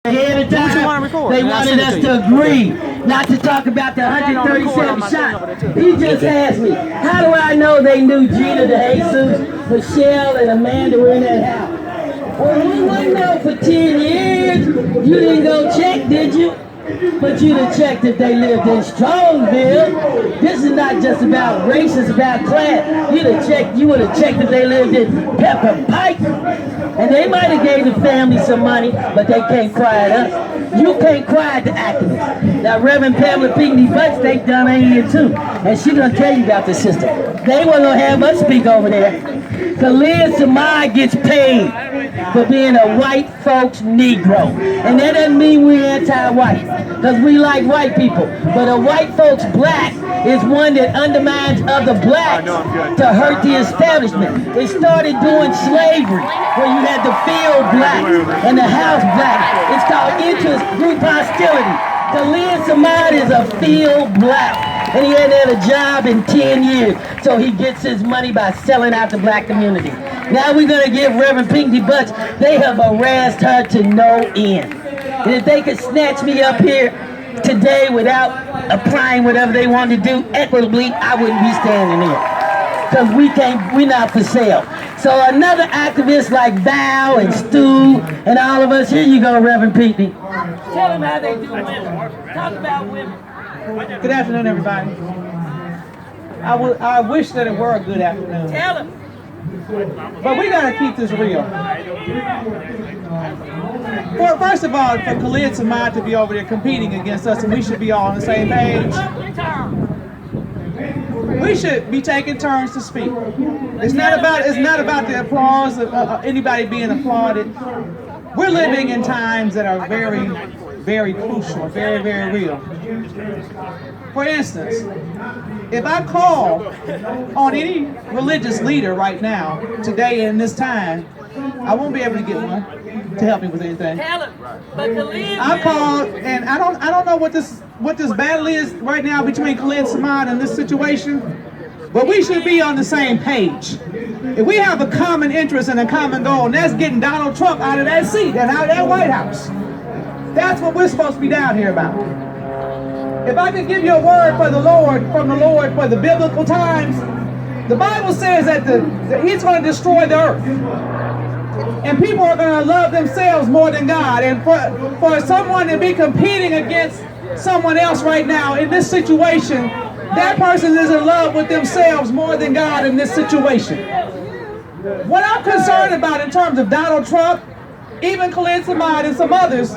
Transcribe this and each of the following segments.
Ahead of time, they wanted us to agree not to talk about the 137 shots. He just asked me, how do I know they knew Gina, DeJesus, Michelle, and Amanda were in that house? Well, we wouldn't know for 10 years. You didn't go check, did you? But you'd have checked if they lived in Strongville. This is not just about race, it's about class. You would have checked if they lived in Pepper Pike. And they might have gave the family some money, but they can't quiet us. You can't quiet the activists. Now, Reverend Pamela Pinckney Butts, they done in here too. And she gonna tell you about the system. They weren't gonna have us speak over there. Khalid Samad gets paid for being a white folks Negro. And that doesn't mean we're anti-white, because we like white people. But a white folks black is one that undermines other blacks to hurt the establishment. They started doing slavery, where you had the field blacks and the house blacks. It's called interest group hostility. Khalid Samad is a field black. And he hadn't had a job in 10 years. So he gets his money by selling out the black community. Now we're going to give Reverend Pinckney Butts, they have harassed her to no end. And if they could snatch me up here today without applying whatever they want to do equitably, I wouldn't be standing here. Because we're not for sale. So another activist like Val and Stu and all of us, here you go, Reverend Pinckney. Tell them how they do women. Talk about women. Good afternoon, everybody. I wish that it were a good afternoon. Tell them. But we gotta keep this real. First of all, for Khalid Samad to be over there competing against us, and we should be all on the same page. We should be taking turns to speak. It's not about the applause of anybody being applauded. We're living in times that are very, very crucial, very, very real. For instance, if I call on any religious leader right now, today in this time, I won't be able to get one to help me with anything. I called, and I don't know what this battle is right now between Khalid Samad and this situation, but we should be on the same page. If we have a common interest and a common goal, and that's getting Donald Trump out of that seat and out of that White House, that's what we're supposed to be down here about. If I could give you a word for the Lord, from the Lord for the biblical times, the Bible says that He's going to destroy the earth. And people are going to love themselves more than God. And for someone to be competing against someone else right now in this situation, that person is in love with themselves more than God in this situation. What I'm concerned about in terms of Donald Trump, even Khalid Samad and some others,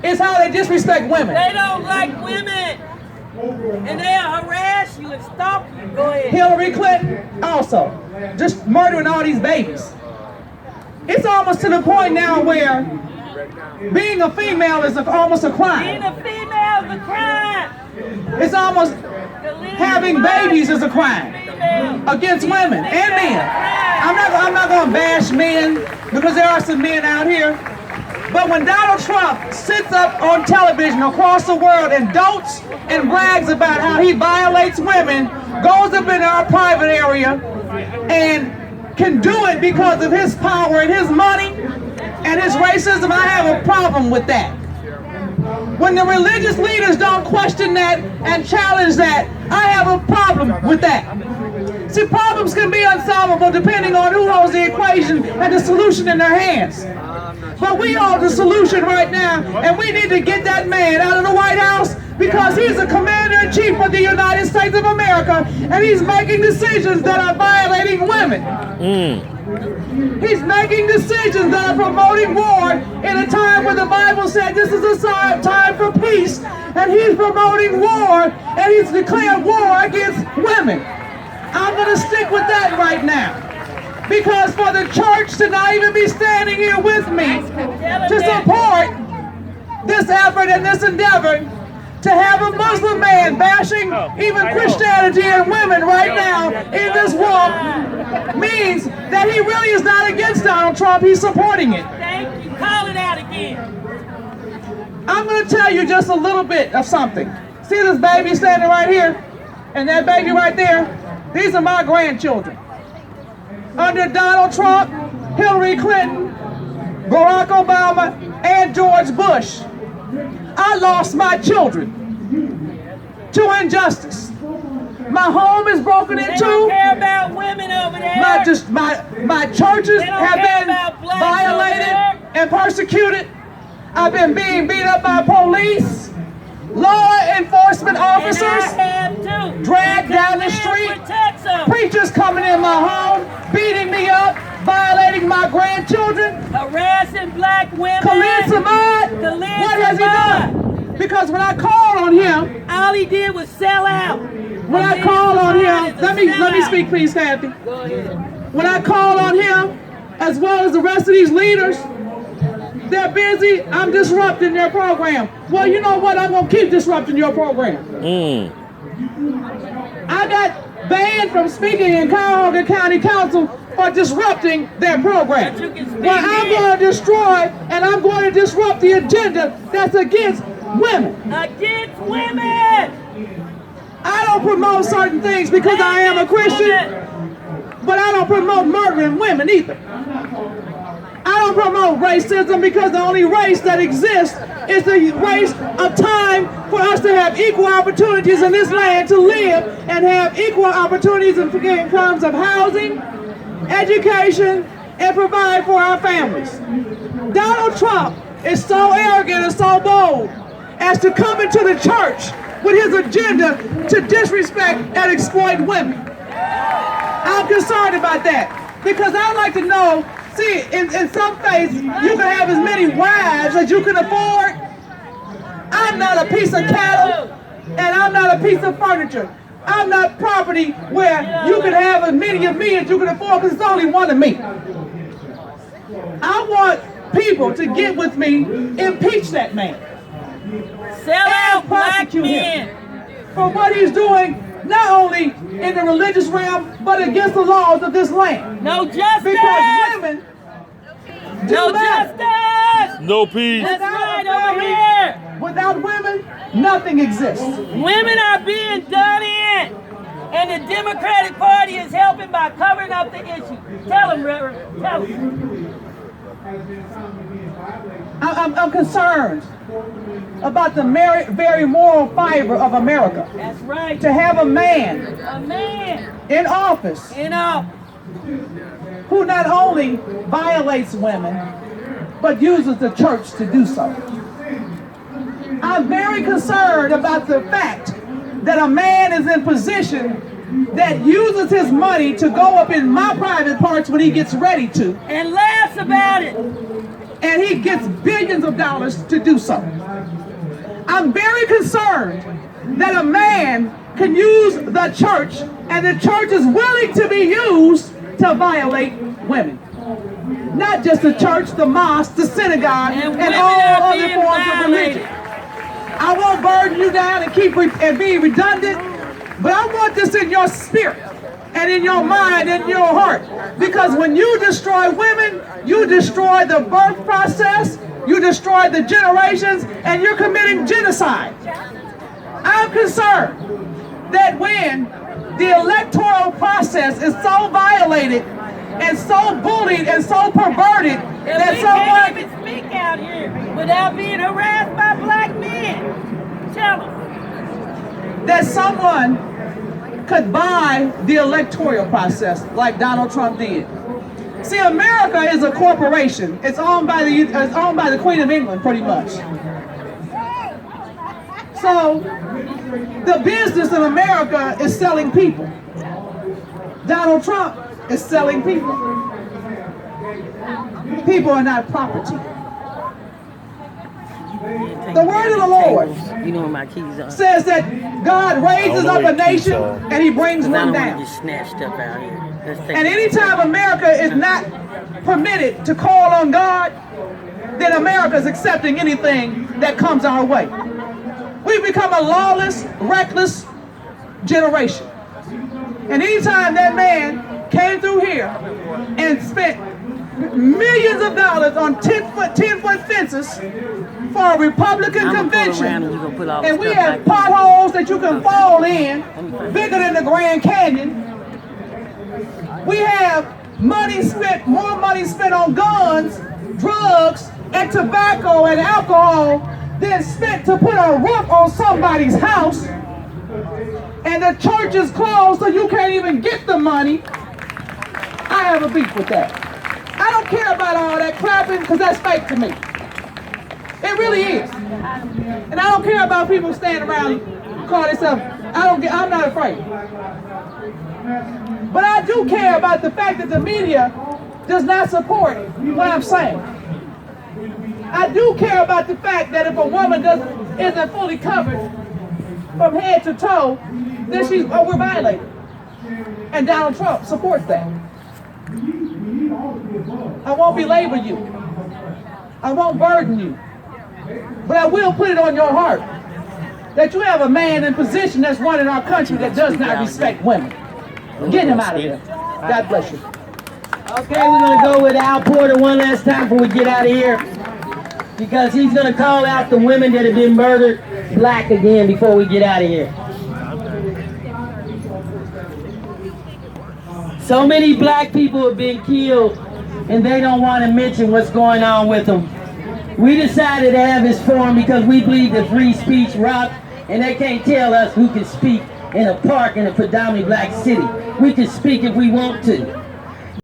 is how they disrespect women. They don't like women. And they'll harass you and stalk you. Go ahead. Hillary Clinton also, just murdering all these babies. It's almost to the point now where being a female is almost a crime. Being a female is a crime. It's almost having babies is a crime against women and men. I'm not going to bash men, because there are some men out here. But when Donald Trump sits up on television across the world and dotes and brags about how he violates women, goes up in our private area, and can do it because of his power and his money and his racism, I have a problem with that. When the religious leaders don't question that and challenge that, I have a problem with that. See, problems can be unsolvable depending on who holds the equation and the solution in their hands. But we hold the solution right now, and we need to get that man out of the White House, because he's the commander-in-chief of the United States of America, and he's making decisions that are violating women. He's making decisions that are promoting war in a time when the Bible said this is a time for peace, and he's promoting war, and he's declared war against women. I'm going to stick with that right now. Because for the church to not even be standing here with me to support this effort and this endeavor, to have a Muslim man bashing even Christianity and women right now in this walk, means that he really is not against Donald Trump, he's supporting it. Thank you. Call it out again. I'm going to tell you just a little bit of something. See this baby standing right here? And that baby right there? These are my grandchildren. Under Donald Trump, Hillary Clinton, Barack Obama, and George Bush, I lost my children to injustice. My home is broken into. They don't care about women over there. My churches have been violated and persecuted. I've been being beat up by police, law enforcement officers, dragged down the street, preachers coming in my home, beating me up, violating my grandchildren, harassing black women. Khalid Samad, what has he done? Because when I called on him, all he did was sell out. When I called on him, let me speak, please, Kathy. Go ahead. When I called on him, as well as the rest of these leaders, they're busy. I'm disrupting their program. Well, you know what? I'm gonna keep disrupting your program. I got banned from speaking in Cuyahoga County Council for disrupting their program. Well, I'm going to destroy and I'm going to disrupt the agenda that's against women. Against women! I don't promote certain things because I am a Christian, but I don't promote murdering women either. I don't promote racism because the only race that exists is the race of time for us to have equal opportunities in this land to live and have equal opportunities in terms of housing, education, and provide for our families. Donald Trump is so arrogant and so bold as to come into the church with his agenda to disrespect and exploit women. I'm concerned about that because I'd like to know, see, in some faiths, you can have as many wives as you can afford. I'm not a piece of cattle and I'm not a piece of furniture. I'm not property where you can have as many of me as you can afford because it's only one of me. I want people to get with me, impeach that man. Sell out black men for what he's doing, not only in the religious realm, but against the laws of this land. No justice! Because women no justice! No peace. That's right, over here! Without women, nothing exists. Women are being done in, and the Democratic Party is helping by covering up the issue. Tell them, Reverend, tell them. I'm concerned about the very moral fiber of America. That's right. To have a man in office who not only violates women, but uses the church to do so. I'm very concerned about the fact that a man is in position that uses his money to go up in my private parts when he gets ready to. And laughs about it. And he gets billions of dollars to do so. I'm very concerned that a man can use the church and the church is willing to be used to violate women. Not just the church, the mosque, the synagogue, and all other forms of religion. I won't burden you down and be redundant, but I want this in your spirit and in your mind and your heart. Because when you destroy women, you destroy the birth process, you destroy the generations, and you're committing genocide. I'm concerned that when the electoral process is so violated and so bullied and so perverted that someone can't even speak out here without being harassed by black men. Tell them. That someone could buy the electoral process like Donald Trump did. See, America is a corporation. It's owned by the Queen of England, pretty much. So, the business in America is selling people. Donald Trump is selling people. People are not property. The word of the Lord says that God raises up a nation and he brings one down. And anytime America is not permitted to call on God, then America is accepting anything that comes our way. We've become a lawless, reckless generation. And anytime that man came through here and spent millions of dollars on 10-foot fences for a Republican convention, and we have potholes that you can fall in, bigger than the Grand Canyon. We have more money spent on guns, drugs and tobacco and alcohol than spent to put a roof on somebody's house, and the church is closed so you can't even get the money. I have a beef with that. I don't care about all that clapping because that's fake to me. It really is. And I don't care about people standing around calling themselves, I'm not afraid. But I do care about the fact that the media does not support what I'm saying. I do care about the fact that if a woman isn't fully covered from head to toe, then we're violated. And Donald Trump supports that. I won't belabor you. I won't burden you. But I will put it on your heart that you have a man in position that's running our country that does not respect women. Get him out of here. God bless you. Okay, we're going to go with Al Porter one last time before we get out of here, because he's going to call out the women that have been murdered black again before we get out of here. So many black people have been killed and they don't want to mention what's going on with them. We decided to have this forum because we believe that free speech rocks, and they can't tell us who can speak in a park in a predominantly black city. We can speak if we want to.